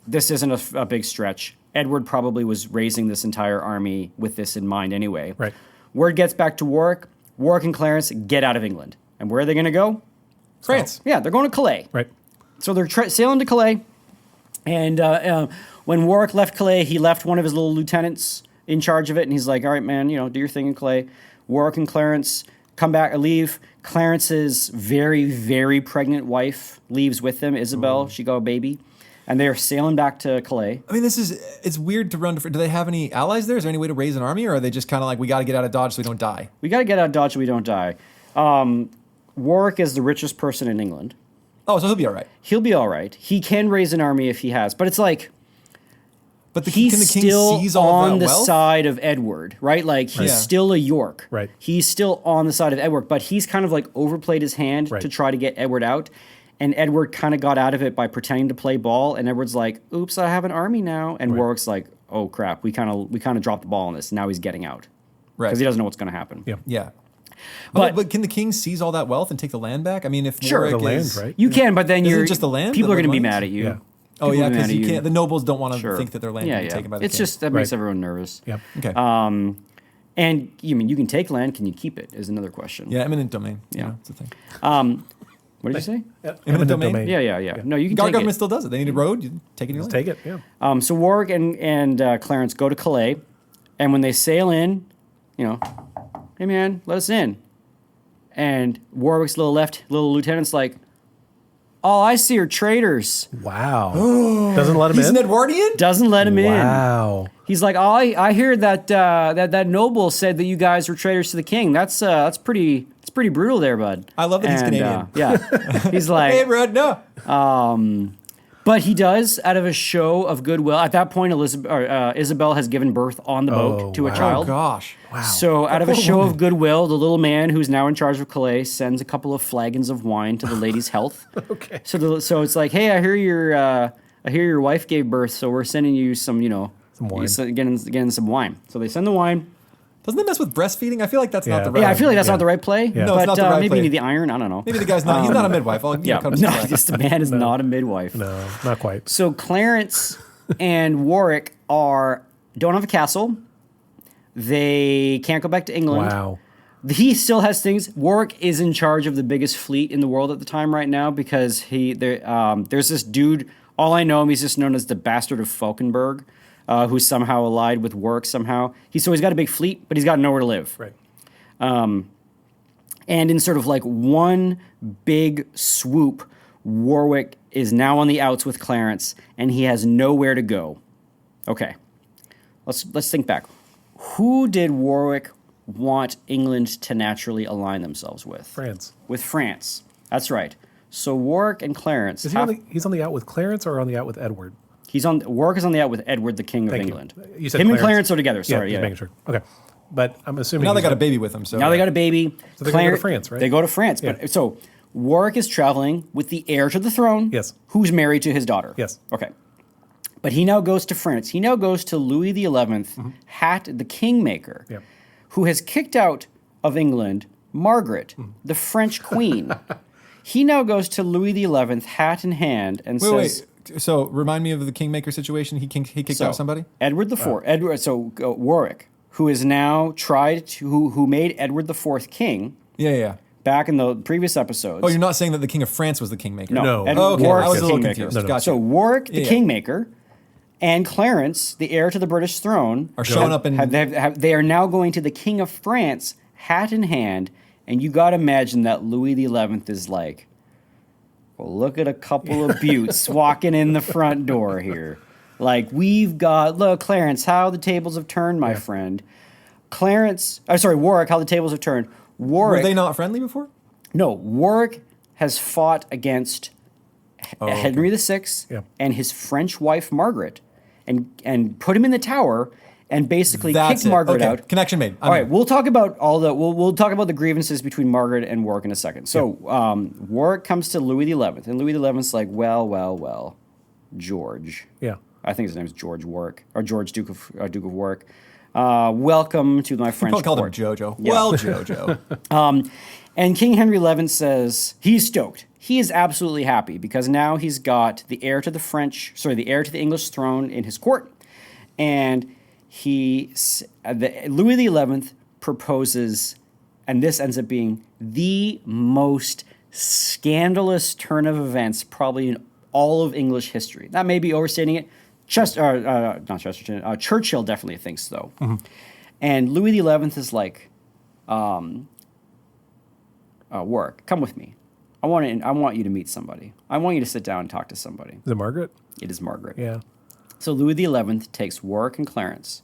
this isn't a big stretch. Edward probably was raising this entire army with this in mind anyway. Right. Word gets back to Warwick. Warwick and Clarence get out of England. And where are they going to go? France. Yeah, they're going to Calais. Right. So they're sailing to Calais. And when Warwick left Calais, he left one of his little lieutenants in charge of it. And he's like, all right, man, do your thing in Calais. Warwick and Clarence come back, leave. Clarence's very, very pregnant wife leaves with them, Isabel. She got a baby. And they're sailing back to Calais. I mean, it's weird to run. Do they have any allies there? Is there any way to raise an army? Or are they just kind of like, we got to get out of Dodge so we don't die? We got to get out of Dodge so we don't die. Warwick is the richest person in England. Oh, so he'll be all right. He'll be all right. He can raise an army if he has. But it's like... But he's can the king still seize all on of that the wealth? side of Edward, right? Like, he's still a York. Right. He's still on the side of Edward, but he's kind of like overplayed his hand to try to get Edward out. And Edward kind of got out of it by pretending to play ball. And Edward's like, oops, I have an army now. And Warwick's like, oh, crap, we kind of dropped the ball on this. Now he's getting out. Right. Because he doesn't know what's going to happen. Yeah. Yeah. But- But can the king seize all that wealth and take the land back? I mean, if Sure. Warwick The land, is, right? You can, but then Isn't you're... it just the land People that are going to be wins? mad at you. Yeah. Oh, People yeah, will be mad because at you you. can't. The nobles don't want to Sure. think that their land can be taken by the It's king. just, that makes Right. everyone nervous. Yep. Okay. And you can take land. Can you keep it? Is another question. Yeah, eminent domain. Yeah. It's a thing. What did you say? Eminent domain? Yeah. No, you can Our take government it. still does it. They need a road. You take it in your Just land. take it. Yeah. So Warwick and Clarence go to Calais, and when they sail in, hey man, let us in. And Warwick's little lieutenant's like, all I see are traitors. Wow. Doesn't let him He's in. an Edwardian? Doesn't let him in. Wow. He's like, oh, I hear that noble said that you guys were traitors to the king. That's pretty brutal there, bud. I love that he's Canadian. Yeah. He's like, Hey, bro, no. but he does out of a show of goodwill. At that point, Isabel has given birth on the boat to a wow. child. Oh, gosh. Wow. So out of a show of goodwill, the little man who's now in charge of Calais sends a couple of flagons of wine to the lady's health. Okay. So it's like, hey, I hear your wife gave birth, so we're sending you some, Some wine. getting some wine. So they send the wine. Doesn't it mess with breastfeeding? I feel like that's not Yeah. the right. Yeah, I feel like that's not the right play. Yeah. No, but it's not the right maybe play. you need the iron. I don't know. Maybe the guy's not. He's not a midwife. Yeah, Come no, to this man is not a midwife. No, not quite. So Clarence and Warwick don't have a castle. They can't go back to England. Wow. He still has things. Warwick is in charge of the biggest fleet in the world at the time right now because there's this dude. All I know him, he's just known as the Bastard of Falkenberg, who's somehow allied with Warwick somehow. He's got a big fleet, but he's got nowhere to live. Right. And in sort of like one big swoop, Warwick is now on the outs with Clarence, and he has nowhere to go. Okay, let's think back. Who did Warwick want England to naturally align themselves with? France. With France. That's right. So Warwick and Clarence. Is he's on the out with Clarence or on the out with Edward? Warwick is on the out with Edward, the King of Thank you. England. You said Him and Clarence. Clarence are together. Sorry, just yeah. making sure. Okay. But I'm assuming Now they he's got a on- baby with them. So Now they got a baby. So they're gonna go to France, right? They go to France. Yeah. But so Warwick is traveling with the heir to the throne. Yes. Who's married to his daughter. Yes. Okay. But he now goes to France. He now goes to Louis XI, Hat the Kingmaker, Yeah. who has kicked out of England Margaret, the French queen. He now goes to Louis XI, hat in hand, and says, Wait. So remind me of the Kingmaker situation. He kicked out somebody. Edward IV. Warwick, who is now who made Edward IV king Yeah. back in the previous episodes. Oh, you're not saying that the King of France was the Kingmaker. No. Edward, Oh, okay. Warwick I was the a little Kingmaker. confused. No, no. Gotcha. So Warwick the Yeah. Kingmaker and Clarence, the heir to the British throne, Are showing up in. they are now going to the King of France, hat in hand, and you got to imagine that Louis XI is like, well, look at a couple of buttes walking in the front door here. Like, look, Clarence, how the tables have turned, my friend. Warwick, how the tables have turned. Were they not friendly before? No, Warwick has fought against Henry VI Yeah. and his French wife Margaret, and put him in the tower and basically That's kicked it. Margaret Okay. out. Connection made. All right, we'll talk about we'll talk about the grievances between Margaret and Warwick in a second. So Warwick comes to Louis XI, and Louis XI's like, well, George. Yeah. I think his name's George Warwick or George Duke of Warwick. Welcome to my French Probably called him court. Jojo. Yeah. Well, Jojo. And King Henry XI says he's stoked. He is absolutely happy because now he's got the heir to the heir to the English throne in his court, and Louis XI proposes, and this ends up being the most scandalous turn of events probably in all of English history. That may be overstating it. Churchill definitely thinks so. Mm-hmm. And Louis XI is like, Warwick, come with me. I want you to meet somebody. I want you to sit down and talk to somebody. Is it Margaret? It is Margaret. Yeah. So Louis XI takes Warwick and Clarence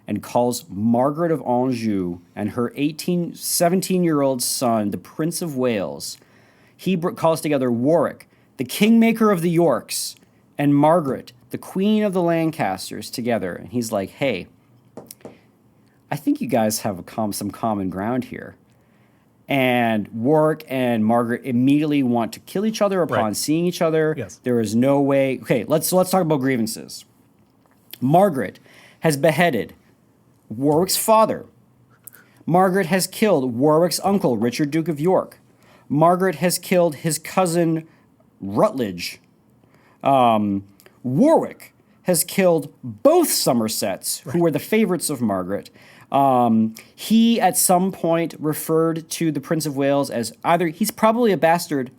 and calls Margaret of Anjou and her 17-year-old son, the Prince of Wales. He calls together Warwick, the Kingmaker of the Yorks, and Margaret, the Queen of the Lancasters, together. And he's like, hey, I think you guys have some common ground here. And Warwick and Margaret immediately want to kill each other upon seeing each other. Yes. There is no way. Okay, let's talk about grievances. Margaret has beheaded Warwick's father. Margaret has killed Warwick's uncle, Richard, Duke of York. Margaret has killed his cousin, Rutledge. Warwick has killed both Somersets, who were the favorites of Margaret. He at some point referred to the Prince of Wales as either he's probably a bastard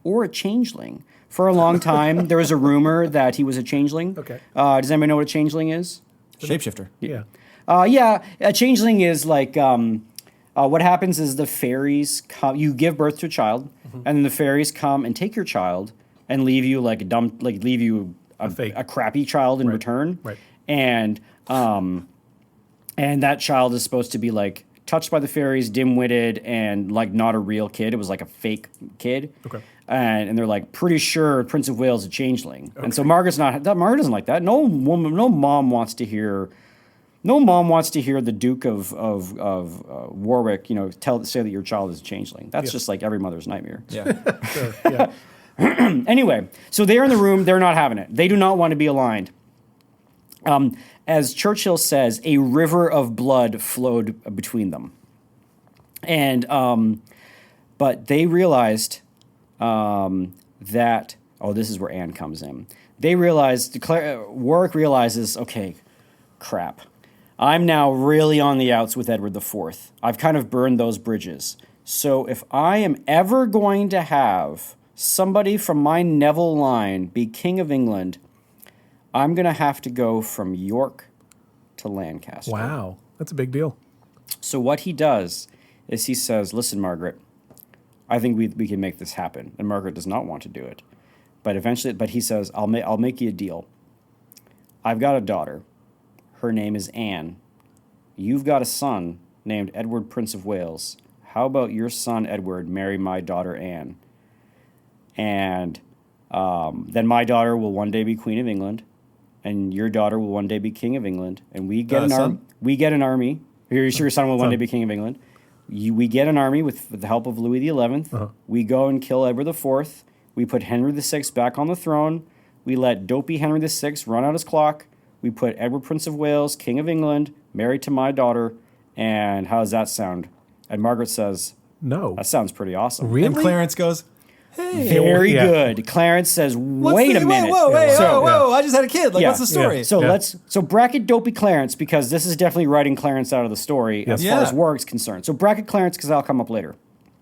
or a changeling. For a long time, there was a rumor that he was a changeling. Okay. Does anybody know what a changeling is? Shapeshifter. Yeah. Yeah, a changeling is like what happens is the fairies come. You give birth to a child, and then the fairies come and take your child and leave you like leave you a crappy child in return. Right. And that child is supposed to be like touched by the fairies, dim-witted, and like not a real kid. It was like a fake kid. Okay. And they're like pretty sure Prince of Wales is a changeling. Okay. And so Margaret doesn't like that. No mom wants to hear the Duke of Warwick, say that your child is a changeling. That's just like every mother's nightmare. Yeah. Sure, yeah. Anyway, so they're in the room. They're not having it. They do not want to be aligned. As Churchill says, a river of blood flowed between them. And but they realized that, this is where Anne comes in. They realized, Warwick realizes, okay, crap. I'm now really on the outs with Edward IV. I've kind of burned those bridges. So if I am ever going to have somebody from my Neville line be King of England, I'm going to have to go from York to Lancaster. Wow. That's a big deal. So what he does is he says, listen, Margaret, I think we can make this happen. And Margaret does not want to do it. But he says, I'll make you a deal. I've got a daughter. Her name is Anne. You've got a son named Edward, Prince of Wales. How about your son, Edward, marry my daughter, Anne? And then my daughter will one day be Queen of England, and your daughter will one day be King of England, and we get an army. Your son will one day be King of England. We get an army with the help of Louis XI. Uh-huh. We go and kill Edward IV. We put Henry VI back on the throne. We let dopey Henry VI run out his clock. We put Edward, Prince of Wales, King of England, married to my daughter. And how does that sound? And Margaret says, no. That sounds pretty awesome. Really? And Clarence goes, hey. Very good. Clarence says, wait a minute. Whoa, I just had a kid. What's the story? Yeah. So bracket dopey Clarence, because this is definitely writing Clarence out of the story as far as Warwick's concerned. So bracket Clarence, because that'll come up later.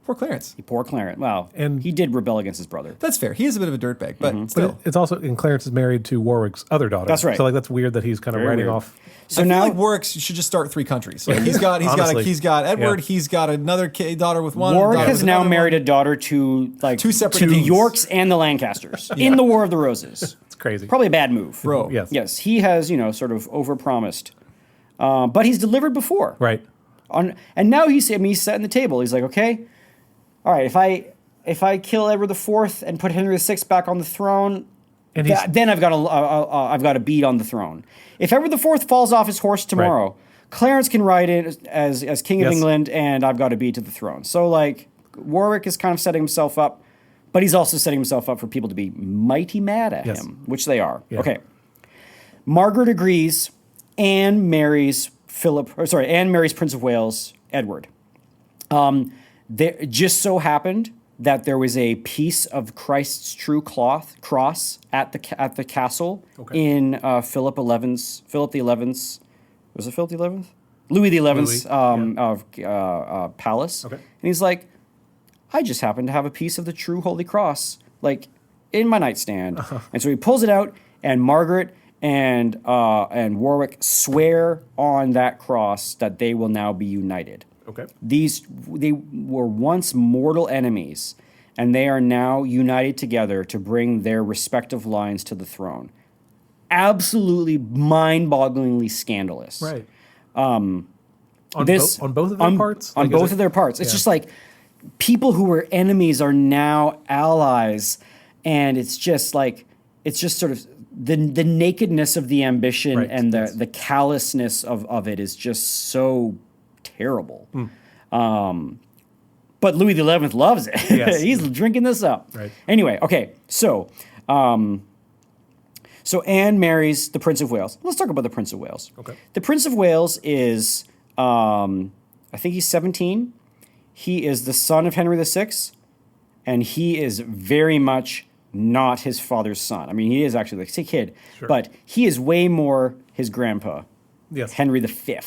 Poor Clarence. Poor Clarence. Well, and he did rebel against his brother. That's fair. He is a bit of a dirtbag, but still. But it's also, and Clarence is married to Warwick's other daughter. That's right. So that's weird that he's kind of writing off. So now Warwick should just start 3 countries. He's got Edward. Yeah. He's got another daughter with one. Warwick has now married a daughter to 2 separate the kings. Yorks and the Lancasters in the War of the Roses. It's crazy. Probably a bad move, bro. Yes, he has sort of overpromised, but he's delivered before. Right. And now he's setting the table. He's like, okay, all right, if I kill Edward IV and put Henry VI back on the throne, then I've got a beat on the throne. If Edward IV falls off his horse tomorrow, Clarence can ride in as King of England, and I've got a beat to the throne. So Warwick is kind of setting himself up, but he's also setting himself up for people to be mighty mad at him, which they are. Yeah. Okay. Margaret agrees. Anne marries Prince of Wales, Edward. There just so happened that there was a piece of Christ's true cross at the castle in Philip XI's. Was it Philip XI? Louis XI's palace. Okay. And he's like, I just happen to have a piece of the true Holy Cross in my nightstand. Uh-huh. And so he pulls it out, and Margaret and Warwick swear on that cross that they will now be united. Okay. They were once mortal enemies, and they are now united together to bring their respective lines to the throne. Absolutely mind-bogglingly scandalous. Right. On both of their parts? On both of their parts. It's just people who were enemies are now allies, and it's just sort of the nakedness of the ambition and the callousness of it is just so terrible. But Louis XI loves it. Yes. He's drinking this up. Right. Anyway, okay, so Anne marries the Prince of Wales. Let's talk about the Prince of Wales. Okay. The Prince of Wales is, I think he's 17. He is the son of Henry VI, and he is very much not his father's son. I mean, he is actually a kid, but he is way more his grandpa, Henry V.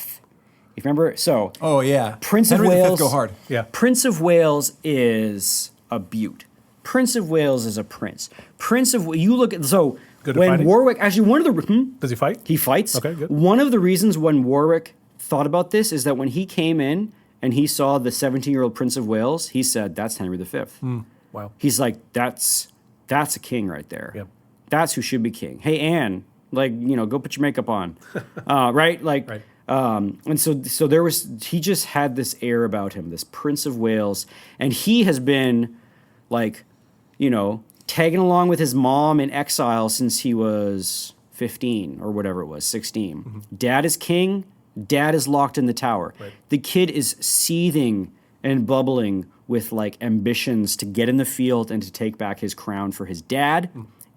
If you remember, so Oh yeah, Prince Henry of V Wales. go hard. Yeah. Prince of Wales is a beaut. Prince of Wales is a prince. You look at Good at when fighting? Warwick actually one of the Does he fight? he fights. Okay, good. One of the reasons when Warwick thought about this is that when he came in and he saw the 17-year-old Prince of Wales, he said, "That's Henry V." Wow. He's like, "That's a king right there. Yep. That's who should be king." Hey, Anne, go put your makeup on, right? Right. And so he just had this air about him, this Prince of Wales, and he has been tagging along with his mom in exile since he was 15 or whatever it was, 16. Mm-hmm. Dad is king. Dad is locked in the tower. Right. The kid is seething and bubbling with ambitions to get in the field and to take back his crown for his dad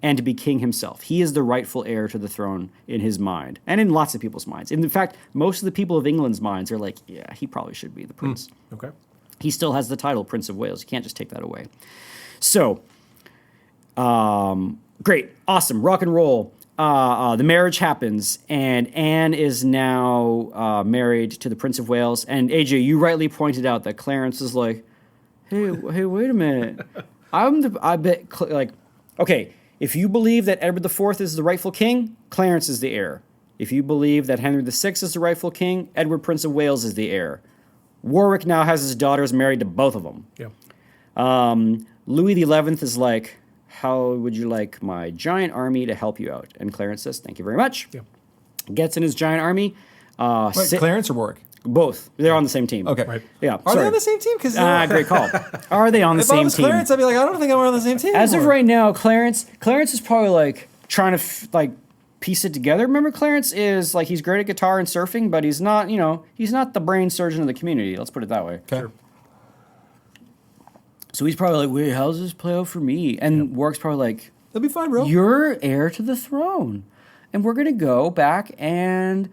and to be king himself. He is the rightful heir to the throne in his mind and in lots of people's minds. And in fact, most of the people of England's minds are like, yeah, he probably should be the prince. Okay. He still has the title Prince of Wales. You can't just take that away. So, great, awesome, rock and roll. The marriage happens, and Anne is now married to the Prince of Wales. And AJ, you rightly pointed out that Clarence is like, hey, wait a minute. Okay, if you believe that Edward IV is the rightful king, Clarence is the heir. If you believe that Henry VI is the rightful king, Edward, Prince of Wales, is the heir. Warwick now has his daughters married to both of them. Yeah. Louis XI is like, how would you like my giant army to help you out? And Clarence says, thank you very much. Yeah. Gets in his giant army. Wait, Clarence or Warwick? Both. They're on the same team. Okay. Right. Yeah. Are they on the same team? Because Great call. Are they on the if I same was team? Clarence, I'd be like, I don't think I'm on the same team. As of anymore. right now, Clarence is probably trying to piece it together. Remember, Clarence is he's great at guitar and surfing, but he's not the brain surgeon of the community. Let's put it that way. Okay. Sure. So he's probably like, wait, how does this play out for me? And Warwick's probably like, That'll be fine, bro. you're heir to the throne. And we're going to go back and,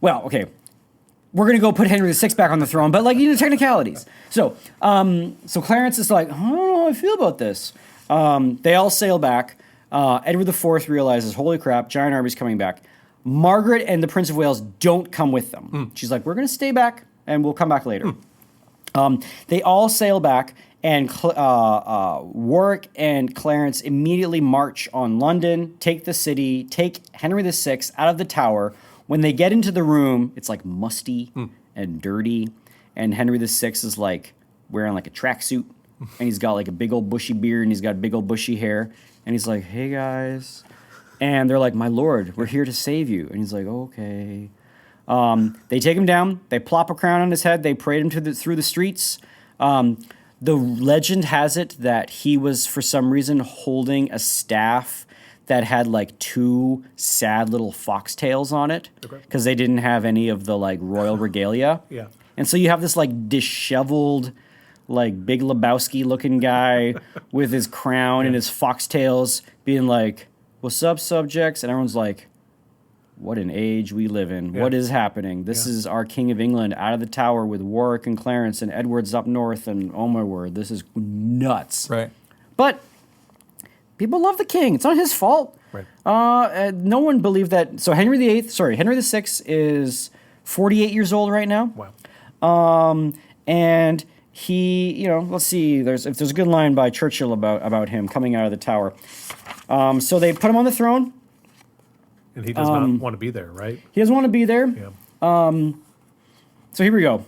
well, okay, we're going to go put Henry VI back on the throne, but technicalities. So Clarence is like, I don't know how I feel about this. They all sail back. Edward IV realizes, holy crap, giant army's coming back. Margaret and the Prince of Wales don't come with them. She's like, we're going to stay back and we'll come back later. They all sail back, and Warwick and Clarence immediately march on London, take the city, take Henry VI out of the tower. When they get into the room, it's musty and dirty, and Henry VI is wearing a tracksuit, and he's got a big old bushy beard, and he's got big old bushy hair, and he's like, hey guys. And they're like, my lord, we're here to save you. And he's like, okay. They take him down. They plop a crown on his head. They parade him through the streets. The legend has it that he was, for some reason, holding a staff that had two sad little foxtails on it because they didn't have any of the royal regalia. Yeah. And so you have this disheveled, Big Lebowski looking guy with his crown and his foxtails being like, "What's up, subjects?" And everyone's like, what an age we live in. Yeah. What is happening? This is our King of England out of the tower with Warwick and Clarence and Edward's up north, and oh my word, this is nuts. Right. But people love the king. It's not his fault. Right. No one believed that. So Henry VI is 48 years old right now. Wow. And he, let's see, there's a good line by Churchill about him coming out of the tower. So they put him on the throne. And he does not want to be there, right? He doesn't want to be there. Yeah. So here we go.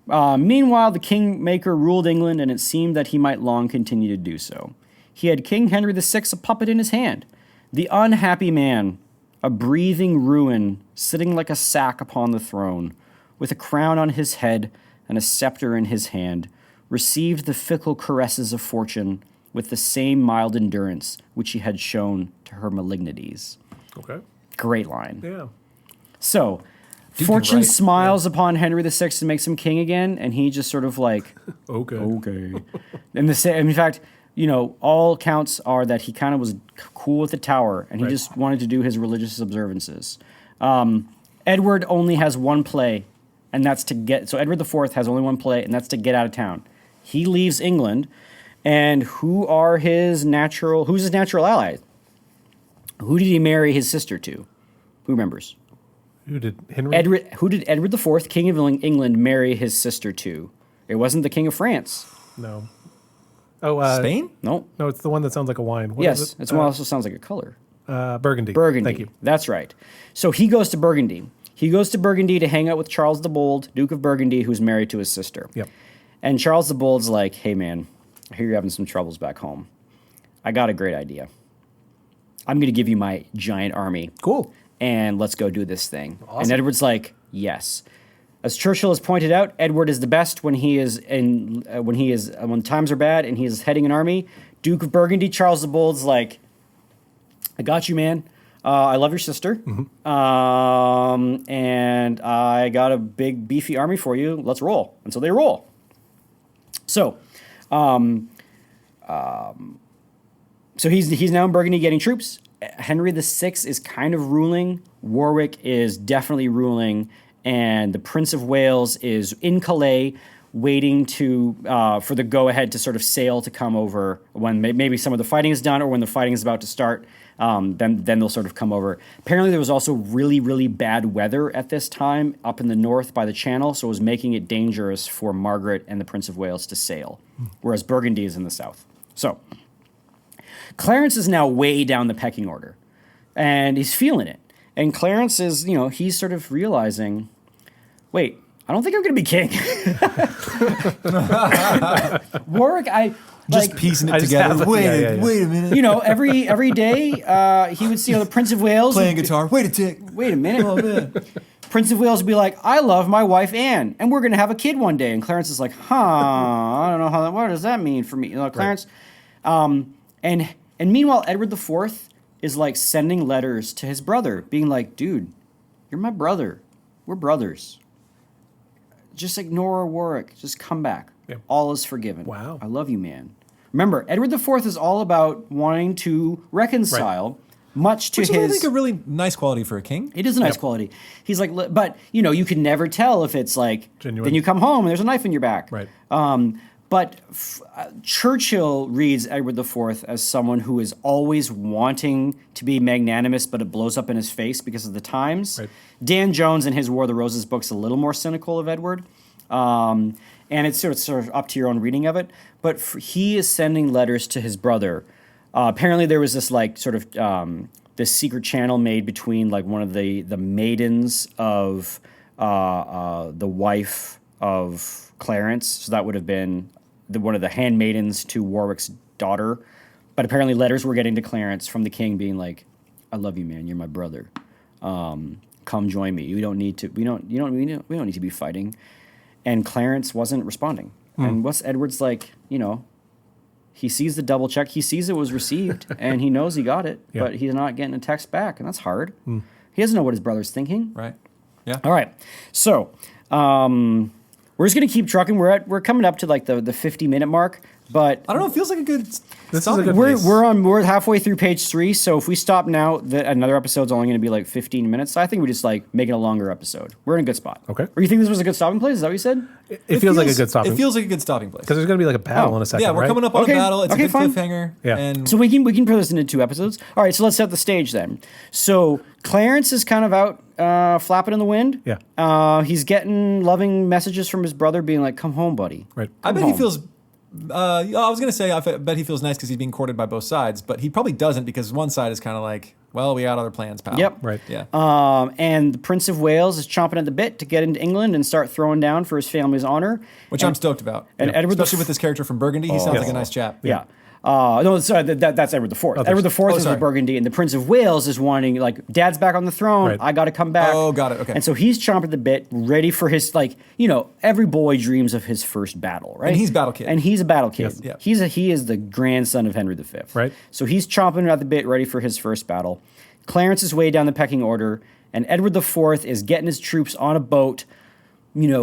Meanwhile, the kingmaker ruled England, and it seemed that he might long continue to do so. He had King Henry VI a puppet in his hand, the unhappy man, a breathing ruin, sitting like a sack upon the throne, with a crown on his head and a scepter in his hand, received the fickle caresses of fortune with the same mild endurance which he had shown to her malignities. Okay. Great line. Yeah. So, Dude, fortune you're right. smiles upon Henry VI and makes him king again, and he just sort of Okay. okay. And in fact, all accounts are that he kind of was cool with the tower, and he Right. just wanted to do his religious observances. Edward only has one play, and that's to get. So Edward IV has only one play, and that's to get out of town. He leaves England, and who's his natural ally? Who did he marry his sister to? Who remembers? Who did Henry? Who did Edward IV, King of England, marry his sister to? It wasn't the King of France. No. Oh, Spain? No. No, it's the one that sounds like a wine. What Yes, is it? it's one also sounds like a color. Burgundy. Burgundy. Thank you. That's right. So he goes to Burgundy. He goes to Burgundy to hang out with Charles the Bold, Duke of Burgundy, who's married to his sister. Yep. And Charles the Bold's like, hey, man, I hear you're having some troubles back home. I got a great idea. I'm going to give you my giant army. Cool. And let's go do this thing. Awesome. And Edward's like, yes. As Churchill has pointed out, Edward is the best when when times are bad and he is heading an army. Duke of Burgundy, Charles the Bold's like, I got you, man. I love your sister. Mm-hmm. And I got a big beefy army for you. Let's roll. And so they roll. So, so he's now in Burgundy getting troops. Henry VI is kind of ruling. Warwick is definitely ruling, and the Prince of Wales is in Calais, waiting to for the go-ahead to sort of sail to come over when maybe some of the fighting is done or when the fighting is about to start. Then they'll sort of come over. Apparently, there was also really, really bad weather at this time up in the north by the Channel, so it was making it dangerous for Margaret and the Prince of Wales to sail, whereas Burgundy is in the south. So Clarence is now way down the pecking order, and he's feeling it. And Clarence is, he's sort of realizing, wait, I don't think I'm going to be king. Warwick, just piecing it together. Wait a minute. Every day he would see the Prince of Wales playing guitar. Wait a tick. Wait a minute. Oh, man. Prince of Wales would be like, I love my wife Anne, and we're going to have a kid one day. And Clarence is like, I don't know what does that mean for me? Clarence. Right. And meanwhile, Edward IV is like sending letters to his brother, being like, dude, you're my brother. We're brothers. Just ignore Warwick. Just come back. Yep. All is forgiven. Wow. I love you, man. Remember, Edward IV is all about wanting to reconcile, much to Which his... is, I think, a really nice quality for a king. It is a nice quality. He's like, but, you can never tell if it's like... Genuine. Then you come home and there's a knife in your back. Right. But Churchill reads Edward IV as someone who is always wanting to be magnanimous, but it blows up in his face because of the times. Right. Dan Jones in his War of the Roses book's a little more cynical of Edward. And it's sort of up to your own reading of it. But he is sending letters to his brother. Apparently there was this this secret channel made between one of the maidens of the wife of Clarence. So that would have been one of the handmaidens to Warwick's daughter. But apparently letters were getting to Clarence from the king being like, I love you, man. You're my brother. Come join me. We don't need to be fighting. And Clarence wasn't responding. And what's Edward's like, he sees the double check. He sees it was received and he knows he got it, but he's not getting a text back. And that's hard. He doesn't know what his brother's thinking. Right. Yeah. All right. So, we're just going to keep trucking. We're coming up to the 50-minute mark, but I don't know. It feels like a good. This is a good we're halfway through page 3. So if we stop now, another episode's only going to be 15 minutes. So I think we just make it a longer episode. We're in a good spot. Okay. Or you think this was a good stopping place? Is that what you said? It feels like a good stopping. It feels like a good stopping place because there's going to be a battle in a second. Yeah, we're coming up on a battle. It's a good cliffhanger. Yeah. And so we can put this into 2 episodes. All right. So let's set the stage then. So Clarence is kind of out flapping in the wind. Yeah. He's getting loving messages from his brother, being like, "Come home, buddy." Right. I bet he feels. I was going to say, I bet he feels nice because he's being courted by both sides, but he probably doesn't because one side is kind of like, well, we got other plans, pal. Yep. Right. Yeah. And the Prince of Wales is chomping at the bit to get into England and start throwing down for his family's honor. Which I'm stoked about. And Edward especially with this character from Burgundy, he sounds like a nice chap. Yeah. No, sorry, that's Edward IV. Edward IV is with Burgundy, and the Prince of Wales is wanting, Dad's back on the throne. Right. I got to come back. Oh, got it. Okay. And so he's chomping at the bit, ready for his, every boy dreams of his first battle, right? And he's Battle Kid. And he's a battle kid. Yes. Yeah. He is the grandson of Henry V. Right. So he's chomping at the bit, ready for his first battle. Clarence is way down the pecking order, and Edward IV is getting his troops on a boat,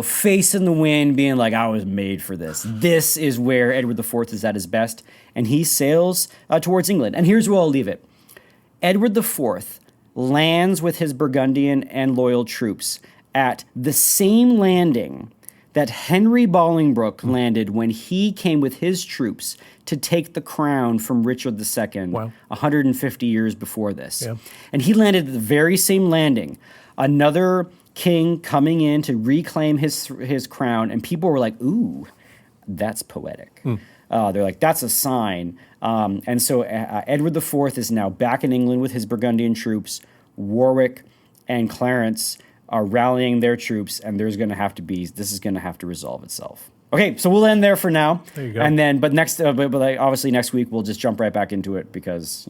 facing the wind, being like, I was made for this. This is where Edward IV is at his best. And he sails towards England. And here's where I'll leave it. Edward IV lands with his Burgundian and loyal troops at the same landing that Henry Bolingbroke landed when he came with his troops to take the crown from Richard II 150 years before this. Yeah. And he landed at the very same landing. Another king coming in to reclaim his crown, and people were like, ooh, that's poetic. They're like, that's a sign. And so Edward IV is now back in England with his Burgundian troops. Warwick and Clarence are rallying their troops, and this is going to have to resolve itself. Okay, so we'll end there for now. There you go. And then, but obviously next week we'll just jump right back into it because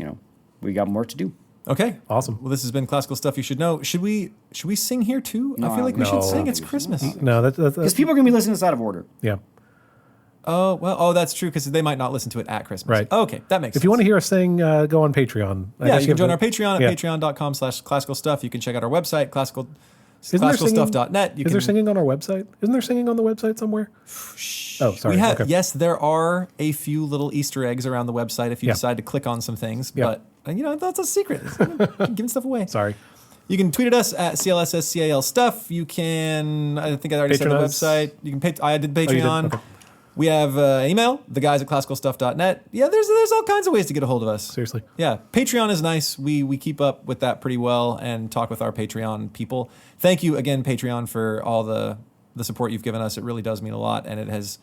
we got more to do. Okay. Awesome. Well, this has been Classical Stuff You Should Know. Should we sing here too? No, I feel like we should no. sing. It's Christmas. No, Because that's people are going to be listening to this out of order. yeah. Oh, well, that's true because they might not listen to it at Christmas. Right. Okay, that makes sense. If you want to hear us sing, go on Patreon. I Yeah, guess you can join have our to- Patreon yeah. at patreon.com/classical stuff. You can check out our website, Isn't there singing- classicalstuff.net. Is there singing on our website? Isn't there singing on the website somewhere? Oh, sorry. We have, Okay. yes, there are a few little Easter eggs around the website if you Yeah. decide to click on some things, Yeah. but that's a secret. Giving stuff away. Sorry. You can tweet at us at CLSSCAL stuff. You can, I think I already said the Patronize. website. You can I did Oh, you did? Patreon. Okay. We have email, theguys@classicalstuff.net. Yeah, there's all kinds of ways to get a hold of us. Seriously. Yeah, Patreon is nice. We keep up with that pretty well and talk with our Patreon people. Thank you again, Patreon, for all the support you've given us. It really does mean a lot, and it has,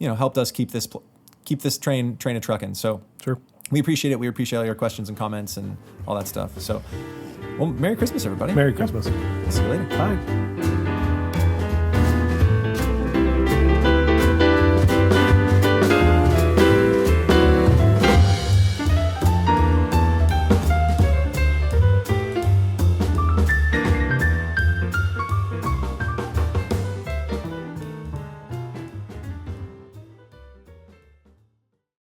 helped us keep this train a trucking. So Sure. we appreciate it. We appreciate all your questions and comments and all that stuff. So, well, Merry Christmas, everybody. Merry Christmas. See you later. Bye.